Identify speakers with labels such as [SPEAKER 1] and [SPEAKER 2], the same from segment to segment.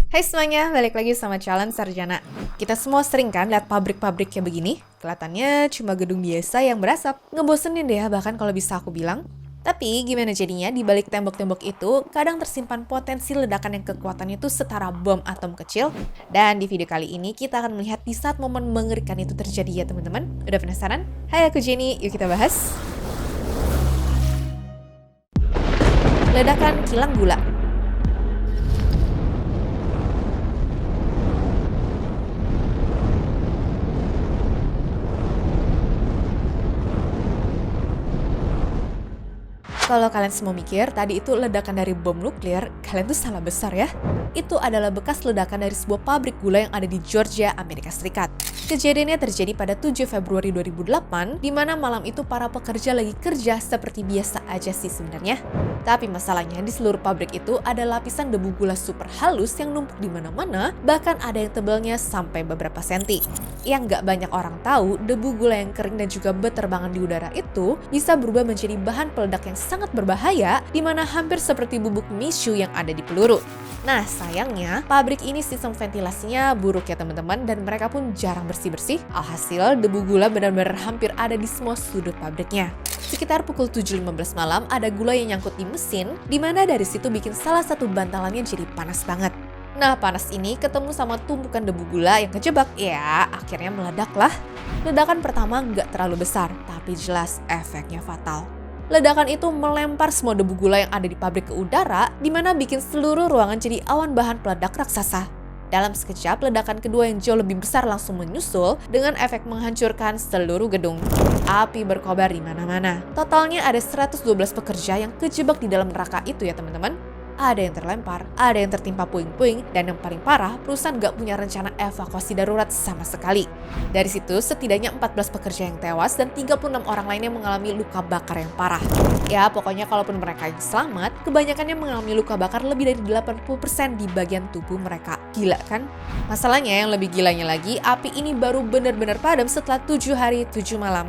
[SPEAKER 1] Hai semuanya, balik lagi sama Challenge Sarjana. Kita semua sering kan lihat pabrik-pabrik kayak begini? Kelihatannya cuma gedung biasa yang berasap. Ngebosenin deh ya, bahkan kalau bisa aku bilang. Tapi gimana jadinya di balik tembok-tembok itu kadang tersimpan potensi ledakan yang kekuatannya itu setara bom atom kecil. Dan di video kali ini kita akan melihat di saat momen mengerikan itu terjadi ya teman-teman. Udah penasaran? Hai, aku Jenny, yuk kita bahas. Ledakan kilang gula. Kalau kalian semua mikir, tadi itu ledakan dari bom nuklir, kalian tuh salah besar ya. Itu adalah bekas ledakan dari sebuah pabrik gula yang ada di Georgia, Amerika Serikat. Kejadiannya terjadi pada 7 Februari 2008, di mana malam itu para pekerja lagi kerja seperti biasa aja sih sebenarnya. Tapi masalahnya di seluruh pabrik itu ada lapisan debu gula super halus yang numpuk di mana-mana, bahkan ada yang tebalnya sampai beberapa senti. Yang nggak banyak orang tahu, debu gula yang kering dan juga berterbangan di udara itu bisa berubah menjadi bahan peledak yang sangat berbahaya, di mana hampir seperti bubuk misu yang ada di peluru. Nah, sayangnya, pabrik ini sistem ventilasinya buruk ya teman-teman, dan mereka pun jarang bersih-bersih. Alhasil, debu gula benar-benar hampir ada di semua sudut pabriknya. Sekitar pukul 7.15 malam, ada gula yang nyangkut di mesin, di mana dari situ bikin salah satu bantalannya jadi panas banget. Nah, panas ini ketemu sama tumpukan debu gula yang kejebak, ya akhirnya meledak lah. Ledakan pertama nggak terlalu besar, tapi jelas efeknya fatal. Ledakan itu melempar semua debu gula yang ada di pabrik ke udara, di mana bikin seluruh ruangan jadi awan bahan peledak raksasa. Dalam sekejap, ledakan kedua yang jauh lebih besar langsung menyusul dengan efek menghancurkan seluruh gedung. Api berkobar di mana-mana. Totalnya ada 112 pekerja yang kejebak di dalam neraka itu ya teman-teman. Ada yang terlempar, ada yang tertimpa puing-puing, dan yang paling parah, perusahaan gak punya rencana evakuasi darurat sama sekali. Dari situ, setidaknya 14 pekerja yang tewas dan 36 orang lainnya mengalami luka bakar yang parah. Ya, pokoknya kalaupun mereka yang selamat, kebanyakannya mengalami luka bakar lebih dari 80% di bagian tubuh mereka. Gila kan? Masalahnya yang lebih gilanya lagi, api ini baru benar-benar padam setelah 7 hari 7 malam.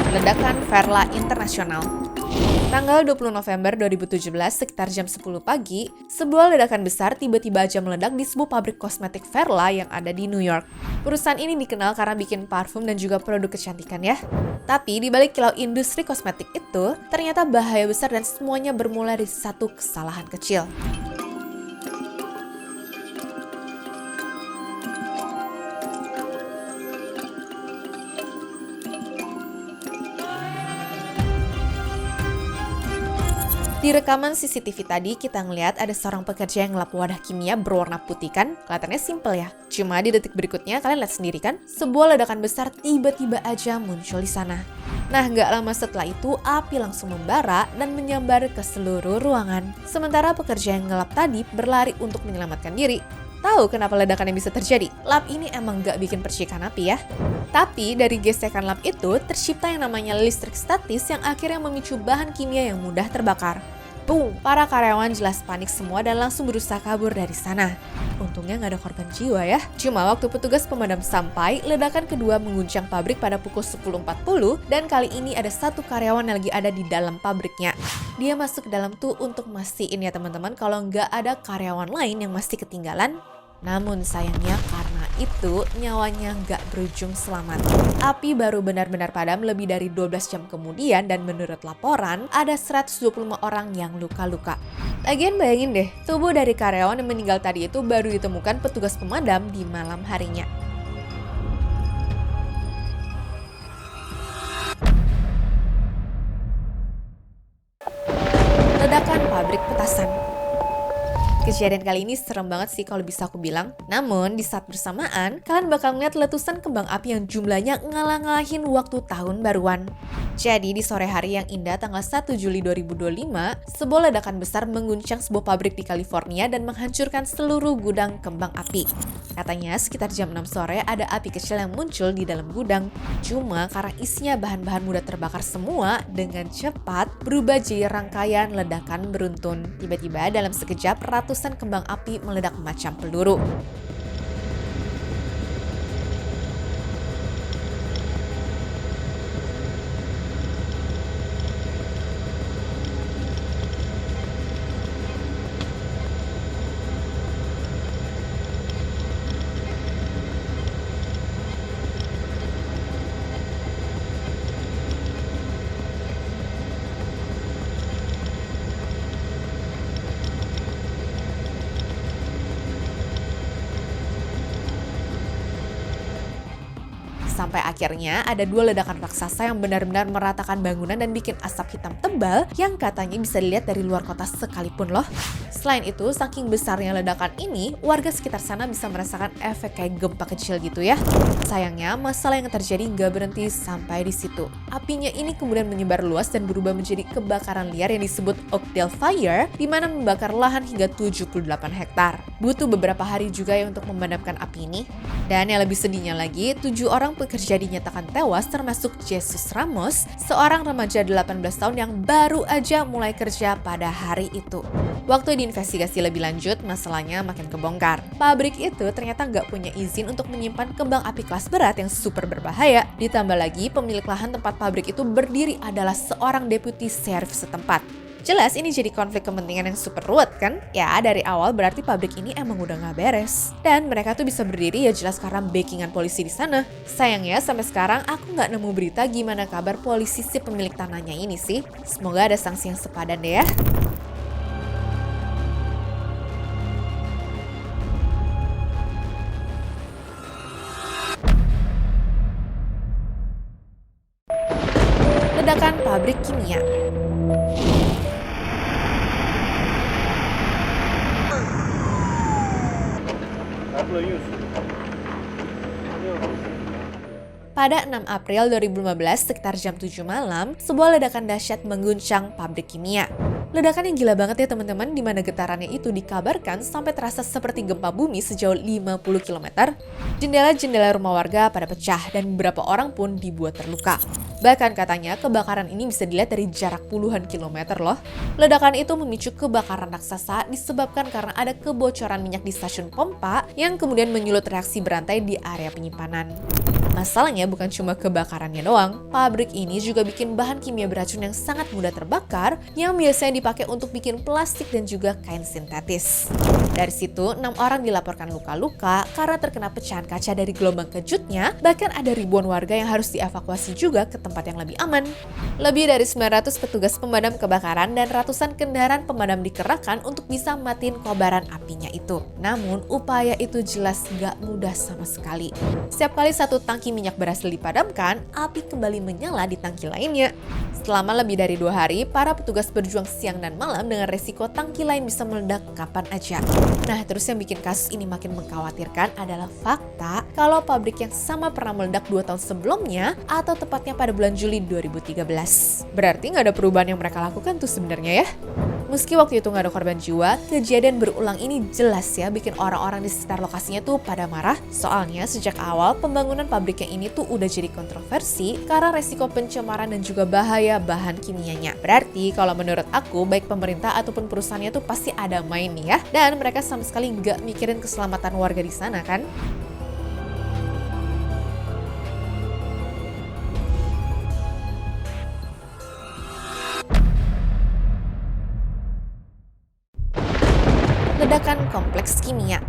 [SPEAKER 1] Ledakan Verla Internasional. Tanggal 20 November 2017 sekitar jam 10 pagi, sebuah ledakan besar tiba-tiba aja meledak di sebuah pabrik kosmetik Verla yang ada di New York. Perusahaan ini dikenal karena bikin parfum dan juga produk kecantikan ya. Tapi di balik kilau industri kosmetik itu, ternyata bahaya besar dan semuanya bermula dari satu kesalahan kecil. Di rekaman CCTV tadi, kita ngeliat ada seorang pekerja yang ngelap wadah kimia berwarna putih kan? Kelihatannya simple ya. Cuma di detik berikutnya, kalian lihat sendiri kan? Sebuah ledakan besar tiba-tiba aja muncul di sana. Nah, nggak lama setelah itu, api langsung membara dan menyambar ke seluruh ruangan. Sementara pekerja yang ngelap tadi berlari untuk menyelamatkan diri. Tahu kenapa ledakan yang bisa terjadi? Lap ini emang nggak bikin percikan api ya. Tapi dari gesekan lap itu tercipta yang namanya listrik statis yang akhirnya memicu bahan kimia yang mudah terbakar. Boom! Para karyawan jelas panik semua dan langsung berusaha kabur dari sana. Untungnya nggak ada korban jiwa ya. Cuma waktu petugas pemadam sampai, ledakan kedua mengguncang pabrik pada pukul 10.40 dan kali ini ada satu karyawan yang lagi ada di dalam pabriknya. Dia masuk ke dalam tuh untuk mastiin ya teman-teman kalau nggak ada karyawan lain yang masih ketinggalan. Namun sayangnya karena itu nyawanya nggak berujung selamat. Api baru benar-benar padam lebih dari 12 jam kemudian dan menurut laporan ada 125 orang yang luka-luka. Lagian bayangin deh, tubuh dari karyawan yang meninggal tadi itu baru ditemukan petugas pemadam di malam harinya. Ledakan pabrik petasan. Kejadian kali ini serem banget sih kalau bisa aku bilang. Namun di saat bersamaan, kalian bakal ngeliat letusan kembang api yang jumlahnya ngalah-ngalahin waktu tahun baruan. Jadi di sore hari yang indah tanggal 1 Juli 2025, sebuah ledakan besar mengguncang sebuah pabrik di California dan menghancurkan seluruh gudang kembang api. Katanya sekitar jam 6 sore ada api kecil yang muncul di dalam gudang. Cuma karena isinya bahan-bahan mudah terbakar semua, dengan cepat berubah jadi rangkaian ledakan beruntun. Tiba-tiba dalam sekejap ratusan kembang api meledak macam peluru. Sampai akhirnya ada 2 ledakan raksasa yang benar-benar meratakan bangunan dan bikin asap hitam tebal yang katanya bisa dilihat dari luar kota sekalipun loh. Selain itu, saking besarnya ledakan ini, warga sekitar sana bisa merasakan efek kayak gempa kecil gitu ya. Sayangnya, masalah yang terjadi nggak berhenti sampai di situ. Apinya ini kemudian menyebar luas dan berubah menjadi kebakaran liar yang disebut Oakdale Fire, di mana membakar lahan hingga 78 hektar. Butuh beberapa hari juga ya untuk memadamkan api ini. Dan yang lebih sedihnya lagi, 7 orang pekerja dinyatakan tewas termasuk Jesus Ramos, seorang remaja 18 tahun yang baru aja mulai kerja pada hari itu. Waktu diinvestigasi lebih lanjut, masalahnya makin kebongkar. Pabrik itu ternyata nggak punya izin untuk menyimpan kembang api kelas berat yang super berbahaya. Ditambah lagi, pemilik lahan tempat pabrik itu berdiri adalah seorang deputi sheriff setempat. Jelas ini jadi konflik kepentingan yang super ruwet kan? Ya dari awal berarti pabrik ini emang udah nggak beres. Dan mereka tuh bisa berdiri ya jelas karena backingan polisi di sana. Sayangnya sampai sekarang aku nggak nemu berita gimana kabar polisi si pemilik tanahnya ini sih. Semoga ada sanksi yang sepadan deh ya. Ledakan pabrik kimia. Pada 6 April 2015 sekitar jam 7 malam, sebuah ledakan dahsyat mengguncang pabrik kimia. Ledakan yang gila banget ya teman-teman, di mana getarannya itu dikabarkan sampai terasa seperti gempa bumi sejauh 50 km. Jendela-jendela rumah warga pada pecah dan beberapa orang pun dibuat terluka. Bahkan katanya kebakaran ini bisa dilihat dari jarak puluhan kilometer loh. Ledakan itu memicu kebakaran raksasa disebabkan karena ada kebocoran minyak di stasiun pompa yang kemudian menyulut reaksi berantai di area penyimpanan. Masalahnya bukan cuma kebakarannya doang, pabrik ini juga bikin bahan kimia beracun yang sangat mudah terbakar yang biasanya dipakai untuk bikin plastik dan juga kain sintetis. Dari situ, 6 orang dilaporkan luka-luka karena terkena pecahan kaca dari gelombang kejutnya, bahkan ada ribuan warga yang harus dievakuasi juga ke tempat yang lebih aman. Lebih dari 900 petugas pemadam kebakaran dan ratusan kendaraan pemadam dikerahkan untuk bisa matiin kobaran apinya itu. Namun, upaya itu jelas gak mudah sama sekali. Setiap kali satu tangki minyak berhasil dipadamkan, api kembali menyala di tangki lainnya. Selama lebih dari 2 hari, para petugas berjuang siang dan malam dengan resiko tangki lain bisa meledak kapan aja. Nah, terus yang bikin kasus ini makin mengkhawatirkan adalah fakta kalau pabrik yang sama pernah meledak 2 tahun sebelumnya atau tepatnya pada bulan Juli 2013. Berarti nggak ada perubahan yang mereka lakukan tuh sebenarnya ya. Meski waktu itu nggak ada korban jiwa, kejadian berulang ini jelas ya bikin orang-orang di sekitar lokasinya tuh pada marah. Soalnya sejak awal pembangunan pabriknya ini tuh udah jadi kontroversi karena resiko pencemaran dan juga bahaya bahan kimianya. Berarti kalau menurut aku baik pemerintah ataupun perusahaannya tuh pasti ada main nih ya. Dan mereka sama sekali nggak mikirin keselamatan warga di sana kan. Ledakan kompleks kimia.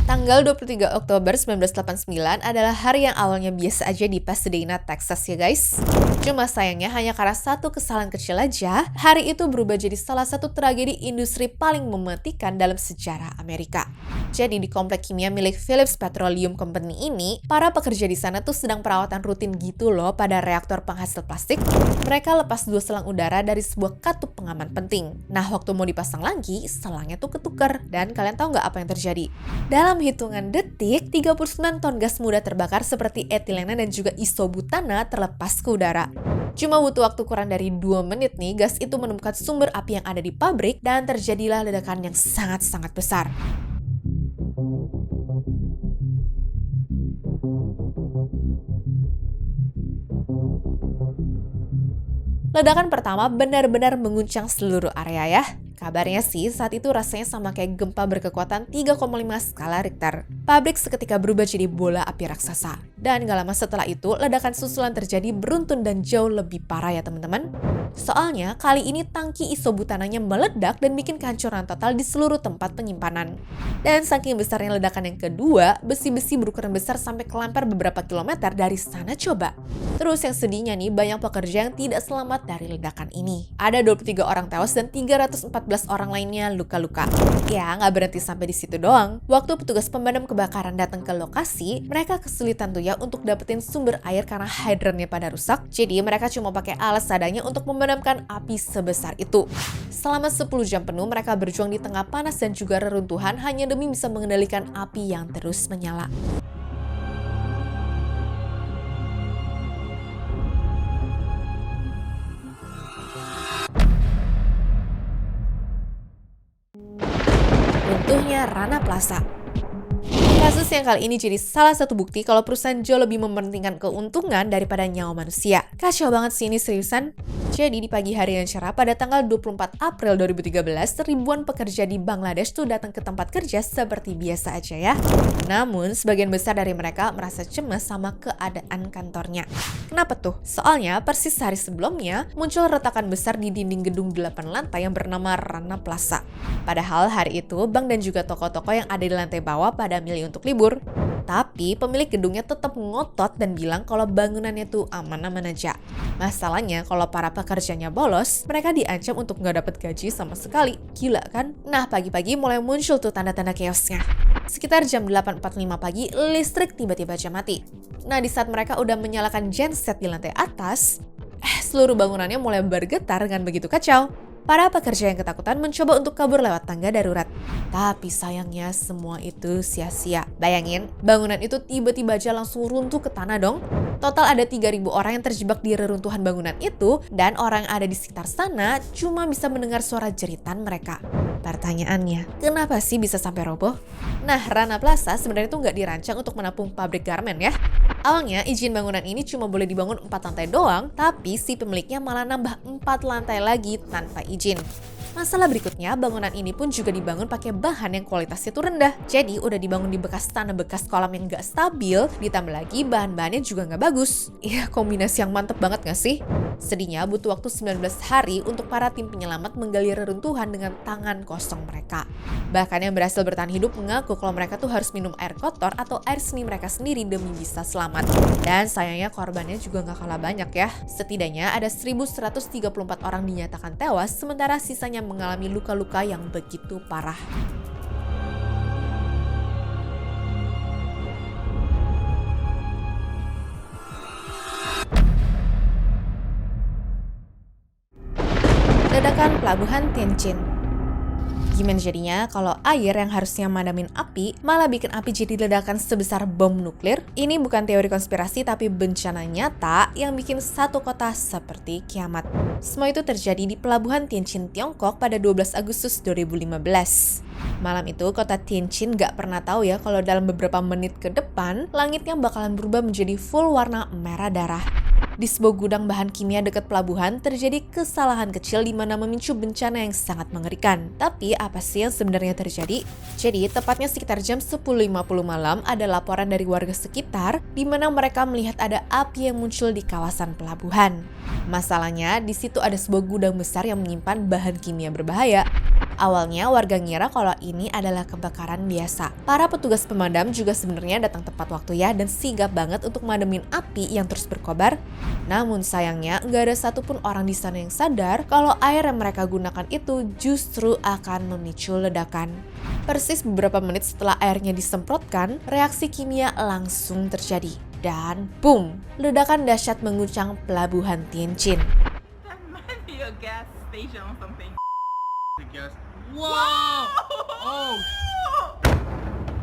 [SPEAKER 1] Tanggal 23 Oktober 1989 adalah hari yang awalnya biasa aja di Pasadena, Texas ya guys. Cuma sayangnya hanya karena satu kesalahan kecil aja, hari itu berubah jadi salah satu tragedi industri paling mematikan dalam sejarah Amerika. Jadi di komplek kimia milik Phillips Petroleum Company ini, para pekerja di sana tuh sedang perawatan rutin gitu loh pada reaktor penghasil plastik. Mereka lepas 2 selang udara dari sebuah katup pengaman penting. Nah waktu mau dipasang lagi, selangnya tuh ketukar. Dan kalian tahu nggak apa yang terjadi? Dalam hitungan detik, 39 ton gas mudah terbakar seperti etilena dan juga isobutana terlepas ke udara. Cuma butuh waktu kurang dari 2 menit nih, gas itu menemukan sumber api yang ada di pabrik dan terjadilah ledakan yang sangat-sangat besar. Ledakan pertama benar-benar mengguncang seluruh area ya. Kabarnya sih saat itu rasanya sama kayak gempa berkekuatan 3,5 skala Richter. Pabrik seketika berubah jadi bola api raksasa. Dan gak lama setelah itu, ledakan susulan terjadi beruntun dan jauh lebih parah ya teman-teman. Soalnya kali ini tangki isobutananya meledak dan bikin kehancuran total di seluruh tempat penyimpanan. Dan saking besarnya ledakan yang kedua, besi-besi berukuran besar sampai kelempar beberapa kilometer dari sana coba. Terus yang sedihnya nih, banyak pekerja yang tidak selamat dari ledakan ini. Ada 23 orang tewas dan 314 orang lainnya luka-luka. Ya, nggak berhenti sampai di situ doang. Waktu petugas pemadam kebakaran datang ke lokasi, mereka kesulitan tuh ya untuk dapetin sumber air karena hidrannya pada rusak. Jadi mereka cuma pakai alat seadanya untuk memadamkan api sebesar itu. Selama 10 jam penuh mereka berjuang di tengah panas dan juga reruntuhan hanya demi bisa mengendalikan api yang terus menyala. Runtuhnya Rana Plaza. Kasus yang kali ini jadi salah satu bukti kalau perusahaan jauh lebih mementingkan keuntungan daripada nyawa manusia. Kacau banget sih ini seriusan. Jadi di pagi hari yang cerah pada tanggal 24 April 2013, ribuan pekerja di Bangladesh tuh datang ke tempat kerja seperti biasa aja ya. Namun sebagian besar dari mereka merasa cemas sama keadaan kantornya. Kenapa tuh? Soalnya persis hari sebelumnya muncul retakan besar di dinding gedung 8 lantai yang bernama Rana Plaza. Padahal hari itu bank dan juga toko-toko yang ada di lantai bawah pada milih untuk libur. Tapi pemilik gedungnya tetap ngotot dan bilang kalau bangunannya tuh aman-aman aja. Masalahnya kalau para pekerjanya bolos, mereka diancam untuk nggak dapat gaji sama sekali. Gila kan? Nah pagi-pagi mulai muncul tuh tanda-tanda chaosnya. Sekitar jam 8.45 pagi, listrik tiba-tiba aja mati. Nah di saat mereka udah menyalakan genset di lantai atas, seluruh bangunannya mulai bergetar dengan begitu kacau. Para pekerja yang ketakutan mencoba untuk kabur lewat tangga darurat. Tapi sayangnya semua itu sia-sia. Bayangin, bangunan itu tiba-tiba aja langsung runtuh ke tanah dong. Total ada 3.000 orang yang terjebak di reruntuhan bangunan itu, dan orang yang ada di sekitar sana cuma bisa mendengar suara jeritan mereka. Pertanyaannya, kenapa sih bisa sampai roboh? Nah, Rana Plaza sebenarnya tuh nggak dirancang untuk menampung pabrik garmen ya. Awalnya izin bangunan ini cuma boleh dibangun 4 lantai doang, tapi si pemiliknya malah nambah 4 lantai lagi tanpa izin. Masalah berikutnya, bangunan ini pun juga dibangun pakai bahan yang kualitasnya tuh rendah. Jadi udah dibangun di bekas tanah bekas kolam yang gak stabil, ditambah lagi bahan-bahannya juga gak bagus. Iya, kombinasi yang mantep banget gak sih? Sedihnya butuh waktu 19 hari untuk para tim penyelamat menggali reruntuhan dengan tangan kosong mereka. Bahkan yang berhasil bertahan hidup mengaku kalau mereka tuh harus minum air kotor atau air seni mereka sendiri demi bisa selamat. Dan sayangnya korbannya juga gak kalah banyak ya. Setidaknya ada 1.134 orang dinyatakan tewas, sementara sisanya mengalami luka-luka yang begitu parah. Ledakan Pelabuhan Tianjin. Gimana jadinya kalau air yang harusnya madamin api malah bikin api jadi ledakan sebesar bom nuklir? Ini bukan teori konspirasi tapi bencana nyata yang bikin satu kota seperti kiamat. Semua itu terjadi di Pelabuhan Tianjin, Tiongkok pada 12 Agustus 2015. Malam itu kota Tianjin gak pernah tahu ya kalau dalam beberapa menit ke depan langitnya bakalan berubah menjadi full warna merah darah. Di sebuah gudang bahan kimia dekat pelabuhan terjadi kesalahan kecil di mana memicu bencana yang sangat mengerikan. Tapi apa sih yang sebenarnya terjadi? Jadi tepatnya sekitar jam 10.50 malam ada laporan dari warga sekitar di mana mereka melihat ada api yang muncul di kawasan pelabuhan. Masalahnya di situ ada sebuah gudang besar yang menyimpan bahan kimia berbahaya. Awalnya warga ngira kalau ini adalah kebakaran biasa. Para petugas pemadam juga sebenarnya datang tepat waktu ya dan sigap banget untuk madamin api yang terus berkobar. Namun sayangnya nggak ada satupun orang di sana yang sadar kalau air yang mereka gunakan itu justru akan memicu ledakan. Persis beberapa menit setelah airnya disemprotkan, reaksi kimia langsung terjadi. Dan boom, ledakan dahsyat mengguncang Pelabuhan Tianjin.
[SPEAKER 2] That might be a gas station or something.
[SPEAKER 3] The gas. Whoa! Oh!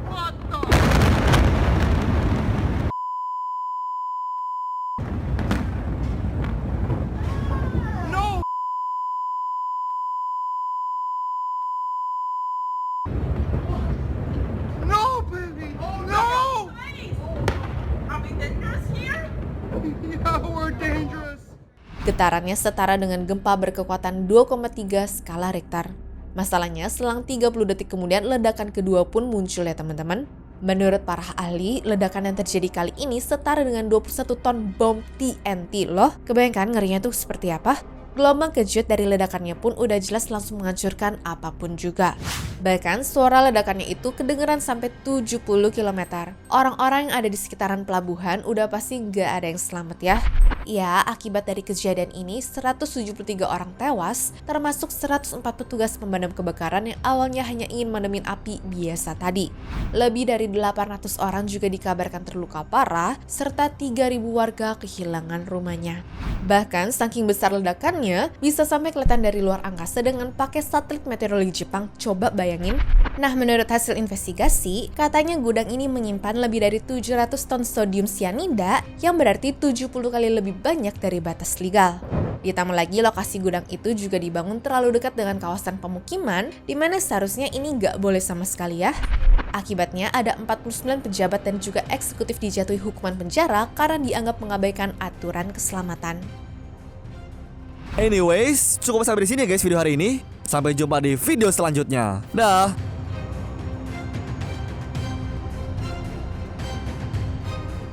[SPEAKER 3] What the? No! No, baby! No!
[SPEAKER 2] Please! Are we dangerous here?
[SPEAKER 3] Yeah, we're dangerous.
[SPEAKER 1] Getarannya setara dengan gempa berkekuatan 2,3 skala Richter. Masalahnya, selang 30 detik kemudian ledakan kedua pun muncul ya teman-teman. Menurut para ahli, ledakan yang terjadi kali ini setara dengan 21 ton bom TNT loh. Kebayangkan ngerinya tuh seperti apa? Gelombang kejut dari ledakannya pun udah jelas langsung menghancurkan apapun juga. Bahkan suara ledakannya itu kedengeran sampai 70 km. Orang-orang yang ada di sekitaran pelabuhan udah pasti nggak ada yang selamat ya. Ya, akibat dari kejadian ini 173 orang tewas, termasuk 104 petugas pemadam kebakaran yang awalnya hanya ingin menemin api biasa tadi. Lebih dari 800 orang juga dikabarkan terluka parah, serta 3.000 warga kehilangan rumahnya. Bahkan saking besar ledakannya, bisa sampai kelihatan dari luar angkasa dengan pakai satelit meteorologi Jepang. Coba bayangin. Nah, menurut hasil investigasi, katanya gudang ini menyimpan lebih dari 700 ton sodium cyanida, yang berarti 70 kali lebih banyak dari batas legal. Ditambah lagi lokasi gudang itu juga dibangun terlalu dekat dengan kawasan pemukiman, di mana seharusnya ini nggak boleh sama sekali ya. Akibatnya ada 49 pejabat dan juga eksekutif dijatuhi hukuman penjara karena dianggap mengabaikan aturan keselamatan.
[SPEAKER 4] Anyways, cukup sampai di sini ya guys video hari ini. Sampai jumpa di video selanjutnya. Dah.